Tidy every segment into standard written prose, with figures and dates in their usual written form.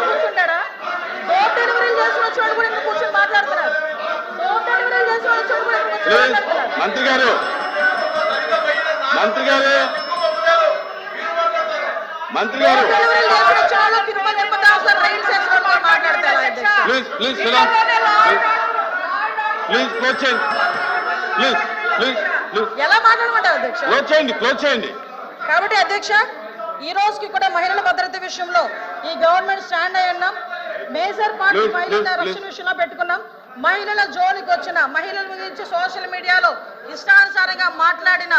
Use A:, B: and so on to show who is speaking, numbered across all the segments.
A: కూర్చుంటారా? డోర్ డెలివరీలు చేసిన వచ్చి కూడా ఇక్కడ కూర్చొని మాట్లాడుతున్నారు. డోర్ డెలివరీలు చేసిన వచ్చి కూడా
B: మంత్రి గారు మంత్రి గారు మంత్రి గారు ప్లీజ్ ప్లీజ్ ప్లీజ్ క్లోజ్ చేయండి. ప్లీజ్ ప్లీజ్
A: ఎలా మాట్లాడమంటారు అధ్యక్ష?
B: క్లోజ్ చేయండి.
A: కాబట్టి అధ్యక్ష, ఈ రోజుకి కూడా మహిళల భద్రత విషయంలో ఈ గవర్నమెంట్ స్టాండ్ అయి ఉన్నాం. మేజర్ పార్టీ మహిళల రక్షణ విషయంలో పెట్టుకున్నాం. మహిళల జోలికి వచ్చిన మహిళల గురించి సోషల్ మీడియాలో ఇష్టానుసారంగా మాట్లాడిన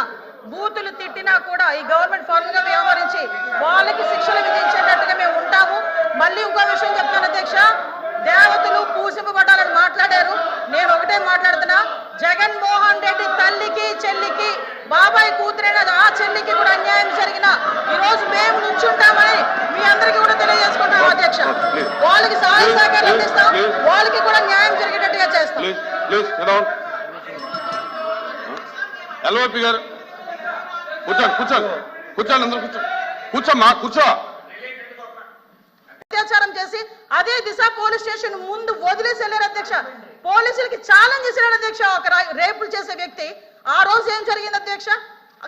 A: బూతులు తిట్టినా కూడా ఈ గవర్నమెంట్ ఫార్మ్ గా వ్యవహరించి వాళ్ళకి శిక్షలు విధించేటట్టుగా మేము ఉంటాము. మళ్ళీ ఇంకో విషయం చెప్తాను అధ్యక్ష, దేవతలు పూజింపబడాలని మాట్లాడారు. నేను ఒకటే మాట్లాడుతున్నా, జగన్మోహన్ రెడ్డి తల్లికి చెల్లికి బాబాయ్ కూతురైన ఆ చెల్లికి కూడా అన్యాయం జరిగిన ఈ రోజు మేము నుంచుంటామని మీ అందరికీ కూడా తెలియజేసుకుంటాం అధ్యక్ష. వాళ్ళకి సహాయ సహకారం అందిస్తాం, వాళ్ళకి కూడా న్యాయం జరిగేటట్టుగా చేస్తాం.
B: ఎల్ఓపి గారు కూర్చోండి అందరూ కూర్చోమ్మా కూర్చో.
A: అత్యాచారం చేసి అదే దిశ పోలీస్ స్టేషన్ ముందు వదిలేసి వెళ్ళారు అధ్యక్ష. పోలీసులకి ఛాలెంజ్ చేశారు అధ్యక్ష. ఒక రేపులు చేసే వ్యక్తి ఆ రోజు ఏం జరిగింది అధ్యక్ష?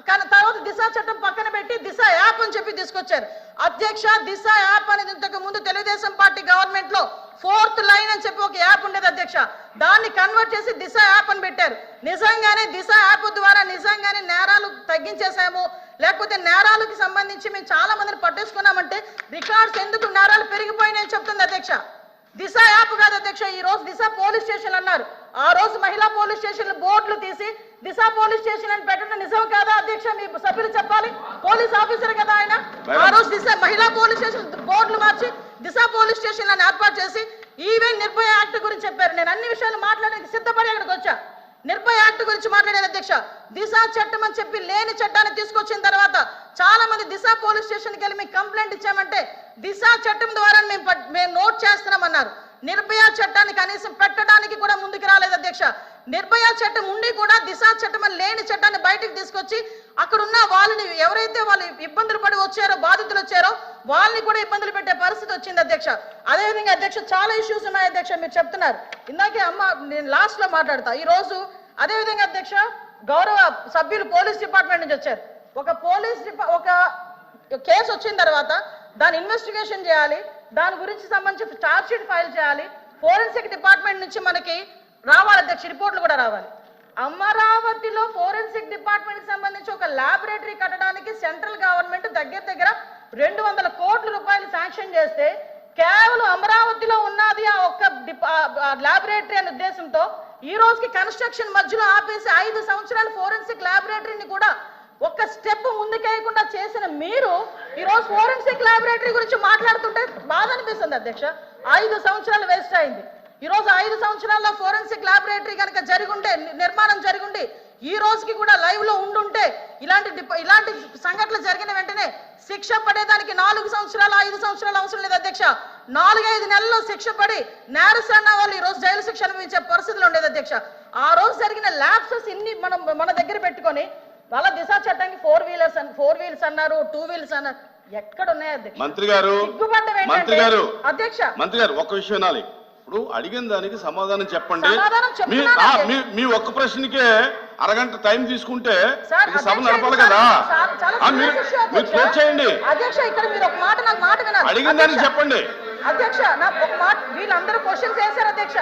A: కానీ తర్వాత దిశ చట్టం పక్కన పెట్టి దిశ యాప్ అని చెప్పి తీసుకొచ్చారు అధ్యక్ష. దిశ యాప్ అనేది ఇంతకు ముందు తెలుగుదేశం పార్టీ గవర్నమెంట్ లో 4th లైన్ అని చెప్పి ఒక యాప్ ఉండేది అధ్యక్ష. దాన్ని కన్వర్ట్ చేసి దిశ యాప్ అని పెట్టారు. నిజంగానే దిశ యాప్ ద్వారా నిజంగానే నేరాలు తగ్గించేసాము, లేకపోతే నేరాలకు సంబంధించి మేము చాలా మందిని పట్టేసుకున్నామంటే రికార్డ్స్ ఎందుకు నేరాలు పెరిగిపోయినాయని చెప్తుంది అధ్యక్ష. దిశ యాప్ కాదు అధ్యక్ష, ఈ రోజు దిశ పోలీస్ స్టేషన్ అన్నారు. ఆ రోజు మహిళా పోలీస్ స్టేషన్ బోర్డులు తీసి దిశ పోలీస్ స్టేషన్ అని పెట్టడం నిజం కాదా అధ్యక్ష? మీ సభ్యులు చెప్పాలి, పోలీస్ ఆఫీసర్ కదా ఆయన. ఆ రోజు దిశ మహిళా పోలీస్ స్టేషన్ బోర్డులు మార్చి దిశ పోలీస్ స్టేషన్ అని ఏర్పాటు చేసి ఈవెన్ నిర్భయ యాక్ట్ గురించి చెప్పారు. నేను అన్ని విషయాలు మాట్లాడడానికి సిద్ధపడి అక్కడికి వచ్చా. నిర్భయ యాక్ట్ గురించి మాట్లాడారు అధ్యక్ష. దిశ చట్టం అని చెప్పి లేని చట్టాన్ని తీసుకొచ్చిన తర్వాత చాలా మంది దిశ పోలీస్ స్టేషన్కి వెళ్ళి మీకు కంప్లైంట్ ఇచ్చామంటే దిశ చట్టం ద్వారా మేము నోట్ చేస్తున్నామన్నారు. నిర్భయ చట్టాన్ని కనీసం పెట్టడానికి కూడా ముందుకు రాలేదు అధ్యక్ష. నిర్భయ చట్టం ఉండి కూడా దిశ చట్టం అని లేని చట్టాన్ని బయటకు తీసుకొచ్చి అక్కడున్న వాళ్ళని ఎవరైతే వాళ్ళు ఇబ్బందులు పడి వచ్చారో, బాధితులు వచ్చారో వాళ్ళని కూడా ఇబ్బందులు పెట్టే పరిస్థితి వచ్చింది అధ్యక్ష. అదేవిధంగా అధ్యక్ష చాలా ఇష్యూస్ ఉన్నాయి అధ్యక్ష, మీరు చెప్తున్నారు. ఇందాకే అమ్మ నేను లాస్ట్ లో మాట్లాడతా. ఈ రోజు అదేవిధంగా అధ్యక్ష, గౌరవ సభ్యులు పోలీస్ డిపార్ట్మెంట్ నుంచి వచ్చారు. ఒక కేసు వచ్చిన తర్వాత దాని ఇన్వెస్టిగేషన్ చేయాలి, దాని గురించి సంబంధించి ఛార్జ్ షీట్ ఫైల్ చేయాలి, ఫోరెన్సిక్ డిపార్ట్మెంట్ నుంచి మనకి రావాలి అధ్యక్ష, రిపోర్ట్లు కూడా రావాలి. అమరావతిలో ఫోరెన్సిక్ డిపార్ట్మెంట్ కి సంబంధించి ఒక ల్యాబొరేటరీ కట్టడానికి సెంట్రల్ గవర్నమెంట్ దగ్గర 200 కోట్ల రూపాయలు శాంక్షన్ చేస్తే కేవలం అమరావతిలో ఉన్నది ఆ ఒక్క ల్యాబొరేటరీ అనే ఉద్దేశంతో ఈ రోజుకి కన్స్ట్రక్షన్ మధ్యలో ఆపేసి 5 సంవత్సరాలు ఫోరెన్సిక్ ల్యాబొరేటరీని కూడా ఒక్క స్టెప్ ముందుకేయకుండా చేసిన మీరు ఈ రోజు ఫోరెన్సిక్ ల్యాబొరేటరీ గురించి మాట్లాడుతుంటే బాధ అనిపిస్తుంది అధ్యక్ష. 5 సంవత్సరాలు వేస్ట్ అయింది. ఈ రోజు 5 సంవత్సరాల్లో ఫోరెన్సిక్ ల్యాబొరేటరీ కనుక జరిగుంటే, నిర్మాణం జరిగుండి ఈ రోజుకి కూడా లైవ్ లో ఉండుంటే ఇలాంటి సంఘటనలు జరిగిన వెంటనే శిక్ష పడేదానికి 4 సంవత్సరాలు 5 సంవత్సరాలు అవసరం లేదు అధ్యక్ష. 4-5 నెలల్లో శిక్ష పడి నేరస్తున్న వాళ్ళు ఈ రోజు జైలు శిక్ష అనుభవించే పరిస్థితులు ఉండేది అధ్యక్ష. ఆ రోజు జరిగిన ల్యాప్సెస్ ఇన్ని మన దగ్గర పెట్టుకొని వాళ్ళ దిశ చట్టానికి 4 వీలర్స్ అన్నారు, 2 వీలర్స్ అన్నారు. ఎక్కడ ఉన్నాయి అధ్యక్ష?
B: మంత్రి గారు
A: అధ్యక్ష
B: ఒక్క విషయం వినాలి. ఇప్పుడు అడిగిన దానికి సమాధానం చెప్పండి. మీ ఒక్క ప్రశ్నకే అరగంట టైం తీసుకుంటే సభ నడపాలి కదా. మీరు క్లోజ్ చేయండి.
A: అధ్యక్ష ఇక్కడ మీరు ఒక మాట నాకు మాట వినాలి.
B: అడిగిన దానికి చెప్పండి
A: అధ్యక్ష. నాకు ఒక మాట, వీళ్ళందరూ క్వశ్చన్స్ వేశారు అధ్యక్ష.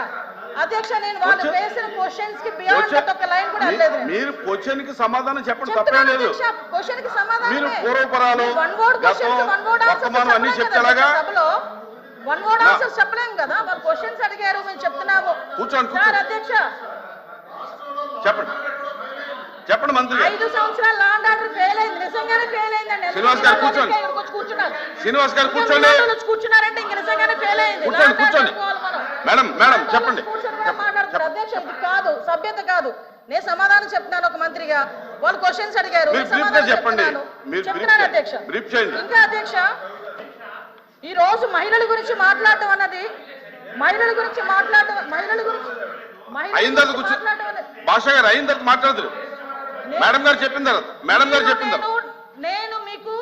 A: అధ్యక్ష నేను వాళ్ళు వేసిన క్వశ్చన్స్ కి బియాండ్ ఒక లైన్ కూడా లేదు.
B: మీరు క్వశ్చన్ కి సమాధానం చెప్పండి, తప్పే లేదు.
A: క్వశ్చన్ కి సమాధానం
B: మీరు పూర్వపరాలు వర్తమానం అన్ని చెప్తేలాగా
A: వన్ వర్డ్ ఆన్సర్ చెప్పలేం కదా. వాళ్ళు క్వశ్చన్స్ అడిగారు, మేము చెప్తున్నాము.
B: కూర్చోండి
A: అధ్యక్ష
B: చెప్పండి మంత్రి.
A: 5 సంవత్సరాలు లా అండ్ ఆర్డర్ ఫెయిల్ అయింది, నిజంగానే ఫెయిల్ అయిందండి.
B: శ్రీనివాస్ గారు కూర్చోండి. శ్రీనివాస్ గారు కూర్చోండి.
A: కూర్చున్నారంటే ఇంక నిజంగానే ఫెయిల్ అయింది.
B: కూర్చోండి. మేడం చెప్పండి.
A: మాట్లాడుతున్నారు అధ్యక్ష, ఇది కాదు, సభ్యత కాదు. నేను సమాధానం చెప్తున్నాను ఒక మంత్రిగా. వాళ్ళు క్వశ్చన్స్ అడిగారు, చెప్తున్నాను అధ్యక్ష. ఇంకా అధ్యక్ష ఈ రోజు మహిళల గురించి మాట్లాడటం అన్నది
B: భాష గారు అయిన తర్వాత మాట్లాడదు. మేడం గారు చెప్పిన తర్వాత
A: నేను మీకు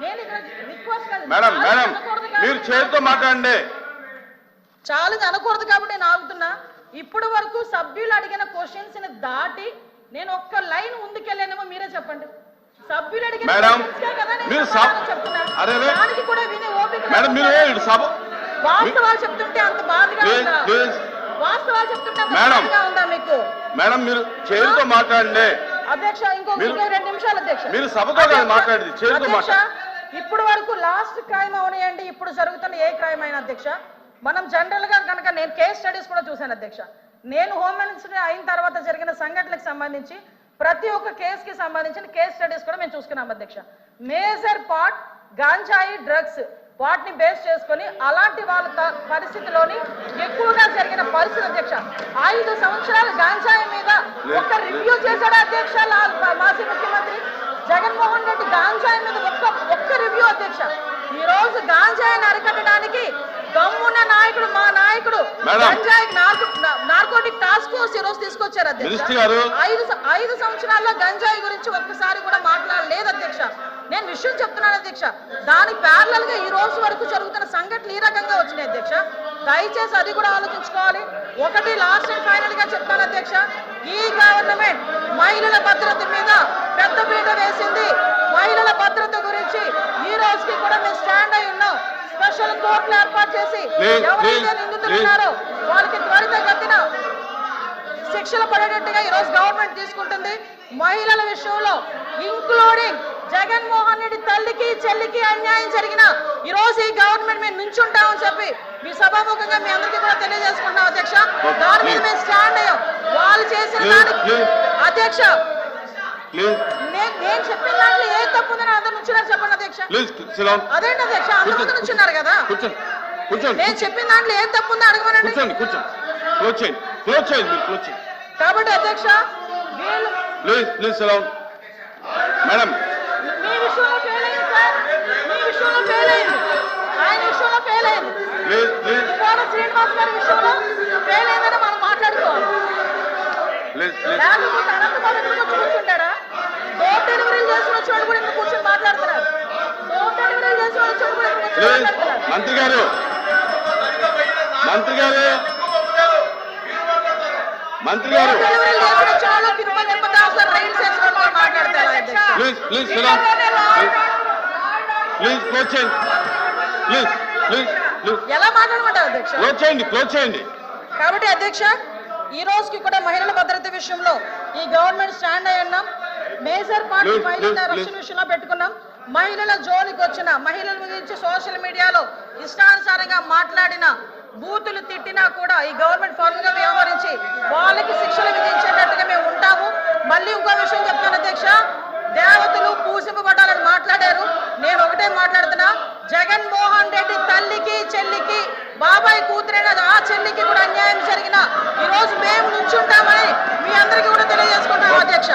A: నేను ఇక్కడ రిక్వెస్ట్ కాదు,
B: మేడం
A: ఛాలెంజ్
B: మేడం
A: అనకూడదు కాబట్టి
B: మీరు చేతితో మాట్లాడండి.
A: ఛాలెంజ్ అనకూడదు కాబట్టి నేను ఆగుతున్నా. ఇప్పటి వరకు సభ్యులు అడిగిన క్వశ్చన్స్ ని దాటి నేను ఒక్క లైన్ ముందుకెళ్ళానేమో మీరే చెప్పండి. సభ్యులు అడిగిన
B: మేడం,
A: questions కే కదా నేను
B: మీరు
A: సమాధానం చెప్తున్నా.
B: అరే రే.
A: దానికి కూడా వినే ఓపిక
B: మేడం మీరు ఇటు సభ
A: వాస్తవాలు చెప్తుంటే అంత బాధగా ఉందా?
B: ప్లీజ్
A: వాస్తవాలు చెప్తుంటే అంత
B: మేడం.
A: బాధగా ఉందా మీకు?
B: మేడం మీరు చేతితో మాట్లాడండి.
A: అధ్యక్ష ఇంకొక
B: మీరు-
A: 2 నిమిషాలు అధ్యక్ష.
B: మీరు సభతో కాదు మాట్లాడేది, చేతితో
A: అధ్యక్ష,
B: మాట్లాడండి.
A: ఇప్పుడు వరకు లాస్ట్ క్రైమ్ అవనియండి, ఇప్పుడు జరుగుతున్న ఏ క్రైమ్ అయినా అధ్యక్ష, మనం జనరల్ గా కనుక నేను కేస్ స్టడీస్ కూడా చూశాను అధ్యక్ష. నేను హోమ్ మినిస్టర్ అయిన తర్వాత జరిగిన సంఘటనలకు సంబంధించి ప్రతి ఒక్క కేసుకి సంబంధించిన కేస్ స్టడీస్ కూడా మేము చూసుకున్నాం అధ్యక్ష. మేజర్ పార్ట్ గాంజాయి డ్రగ్స్ వాటిని బేస్ చేసుకొని అలాంటి వాళ్ళ పరిస్థితిలోని ఎక్కువగా జరిగిన పరిస్థితి అధ్యక్ష. 5 సంవత్సరాలు గాంజాయి మీద ఒక్క రివ్యూ చేశాడు అధ్యక్ష మాజీ ముఖ్యమంత్రి జగన్మోహన్ రెడ్డి. గాంజాయి మీద ఒక్క రివ్యూ అధ్యక్ష. ఈ రోజు గాంజాయిని అరికట్టడానికి దమ్మున్న నాయకుడు మా నాయకుడు గంజాయి నార్కోటిక్ టాస్క్ ఫోర్స్ ఈ రోజు తీసుకొచ్చారు అధ్యక్ష. 5 సంవత్సరాల్లో గంజాయి గురించి ఒక్కసారి కూడా మాట్లాడలేదు అధ్యక్ష. నేను విషయం చెప్తున్నాను అధ్యక్ష. దాని ప్యారలల్ గా ఈ రోజు వరకు జరుగుతున్న సంఘటనలు ఈ రకంగా వచ్చినాయి అధ్యక్ష. దయచేసి అది కూడా ఆలోచించుకోవాలి. ఒకటి లాస్ట్ అండ్ ఫైనల్ గా చెప్తాను అధ్యక్ష, ఈ గవర్నమెంట్ మహిళల భద్రత మీద పెద్ద పీట వేసింది. మహిళల భద్రత గురించి ఈ రోజుకి కూడా మేము స్టాండ్ అయి ఉన్నాం. స్పెషల్ కోర్టులు ఏర్పాటు చేసి ఎవరైతే నిందితులు ఉన్నారో వాళ్ళకి త్వరితగతిన శిక్షలు పడేటట్టుగా ఈ రోజు గవర్నమెంట్ తీసుకుంటుంది. మహిళల విషయంలో ఇంక్లూడింగ్ జగన్మోహన్ రెడ్డి తల్లికి చెల్లికి అన్యాయం జరిగిన ఈ రోజు ఈ గవర్నమెంట్ మేము నుంచుంటామని చెప్పి మీ సభాముఖంగా మీ అందరికీ కూడా తెలియజేసుకుంటాం అధ్యక్ష. దాని మీద మేము స్టాండ్ అయ్యాం. వాళ్ళు చేసిన దానికి అధ్యక్ష నేను చెప్పిన దాంట్లో ఏ తప్పు ఉందని అందరు నుంచున్నారు చెప్పండి అధ్యక్ష. అదేంటి అధ్యక్ష, అందరు నుంచున్నారు కదా. నేను చెప్పిన దాంట్లో ఏం తప్పు ఉందో అడగమనండి. కాబట్టి అధ్యక్ష వీళ్ళు
B: మేడం
A: మీ విషయంలో ఫెయిల్ అయింది సార్, మీ విషయంలో ఫెయిల్ అయింది, ఆయన విషయంలో ఫెయిల్ అయింది, ఇవాళ శ్రీనివాస్ గారి విషయంలో ఫెయిల్ అయిందని మనం మాట్లాడుకోవాలి. లేకపోతే అనంతబాబు ఇక్కడ కూర్చుంటాడా? డోర్ డెలివరీలు చేసిన వచ్చాడు కూడా ఇక్కడ కూర్చొని మాట్లాడుతున్నారు. డోర్ డెలివరీలు చేసిన వచ్చాడు కూడా ఇక్కడ కూర్చొని మాట్లాడుతున్నారు.
B: మంత్రి గారు
A: డెలివరీలు చేసిన వచ్చాడు తిరుపతి తిరుపతి సార్ రైలు చేసిన వాళ్ళు మాట్లాడతారు అధ్యక్ష. ఎలా మాట్లాడమంటారు అధ్యక్ష?
B: క్లోజ్ చేయండి.
A: కాబట్టి అధ్యక్ష ఈ రోజుకి కూడా మహిళల భద్రత విషయంలో ఈ గవర్నమెంట్ స్టాండ్ అయి ఉన్నాం. మేజర్ పార్టీ మహిళల రక్షణ విషయంలో పెట్టుకున్నాం. మహిళల జోలికి వచ్చిన మహిళల గురించి సోషల్ మీడియాలో ఇష్టానుసారంగా మాట్లాడిన బూతులు తిట్టినా కూడా ఈ గవర్నమెంట్ ఫర్మ్ గా వ్యవహరించి వాళ్ళకి శిక్షలు విధించేటట్టుగా మేము ఉంటాము. మళ్ళీ ఇంకో విషయం చెప్తాను అధ్యక్ష, దేవతలు పూజింపబడాలని మాట్లాడారు. నేను ఒకటే మాట్లాడుతున్నా, జగన్మోహన్ రెడ్డి తల్లికి చెల్లికి బాబాయ్ కూతురైన ఆ చెల్లికి కూడా అన్యాయం జరిగిన ఈ రోజు మేము నుంచుంటామని మీ అందరికీ కూడా తెలియజేసుకుంటాం అధ్యక్ష.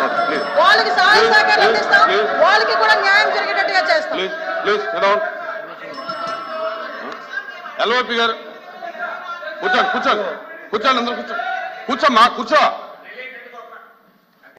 A: వాళ్ళకి సహాయ సహకారం అందిస్తాం, వాళ్ళకి కూడా న్యాయం జరిగేటట్టుగా చేస్తాం.
B: ఎల్ఓపి గారు కూర్చోండి అందరూ కూర్చోమ్మా కూర్చో.